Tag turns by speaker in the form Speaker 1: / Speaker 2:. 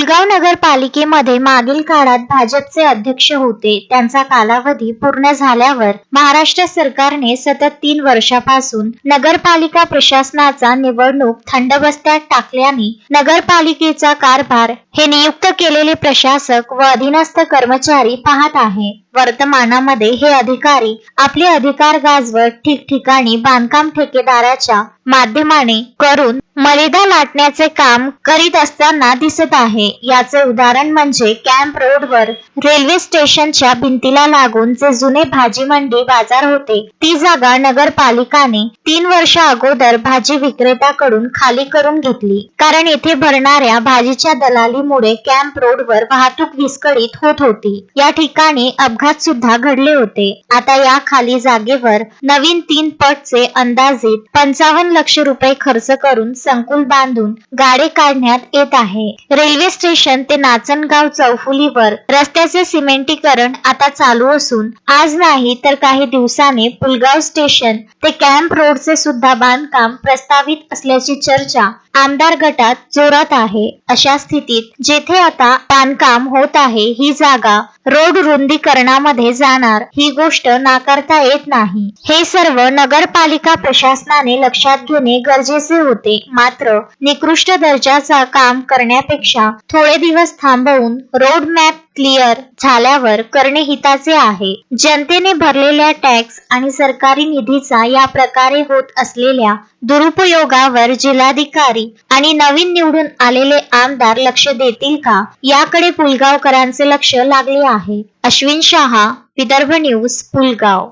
Speaker 1: पुलगाव नगरपालिकेमध्ये मागील काळात भाजपचे अध्यक्ष होते. त्यांचा कालावधी पूर्ण झाल्यावर महाराष्ट्र सरकारने सतत 3 वर्षापासून नगरपालिका प्रशासनाचा निवडणूक थंडबस्त्यात टाकल्याने नगरपालिकेचा कारभार हे नियुक्त केलेले प्रशासक व अधीनस्थ कर्मचारी पाहत आहे. वर्तमानामध्ये हे अधिकारी आपले अधिकार गाजवत ठिकठिकाणी बांधकाम ठेकेदाराच्या माध्यमाने करून मर्यादा लाटण्याचे काम करीत असताना दिसत आहे. याचे उदाहरण म्हणजे कॅम्प रोडवर रेल्वे स्टेशनच्या भिंतीला लागून जे जुने भाजी मंडी बाजार होते, ती जागा नगरपालिकाने 3 वर्ष अगोदर भाजी विक्रेत्याकडून खाली करून घेतली. कारण येथे भरणाऱ्या भाजीच्या दलालीमुळे कॅम्प रोडवर वाहतूक विस्कळीत होत होती. या ठिकाणी अपघात सुद्धा घडले होते. आता या खाली जागेवर नवीन 3 पटचे अंदाजित 55 लाख रुपये खर्च करून संकुल बांधून गाडे काढण्यात येत आहे. रेल्वे स्टेशन ते नाचनगाव चौफुलीवर रस्त्याचे सिमेंटीकरण आता चालू असून आज नाही तर काही दिवसांनी पुलगाव स्टेशन ते कॅम्प रोडचे सुद्धा बांधकाम प्रस्तावित असल्याची चर्चा आमदार गटात जोरात आहे. अशा स्थितीत जेथे आता बांधकाम होत आहे, ही जागा रोड रुंदीकरणामध्ये जाणार ही गोष्ट नाकारता येत नाही. हे सर्व नगरपालिका प्रशासनाने लक्षात घेणे गरजेचे होते. मात्र निकृष्ट दर्जाचा काम करण्यापेक्षा थोडे दिवस थांबवून रोड मॅप क्लिअर झाल्यावर करणे हिताचे आहे. जनतेने भरलेल्या टॅक्स आणि सरकारी निधीचा या प्रकारे होत असलेल्या दुरुपयोगावर जिल्हाधिकारी आणि नवीन निवडून आलेले आमदार लक्ष देतील का, याकडे पुलगावकरांचे लक्ष लागले आहे. अश्विन शहा, विदर्भ न्यूज, पुलगाव.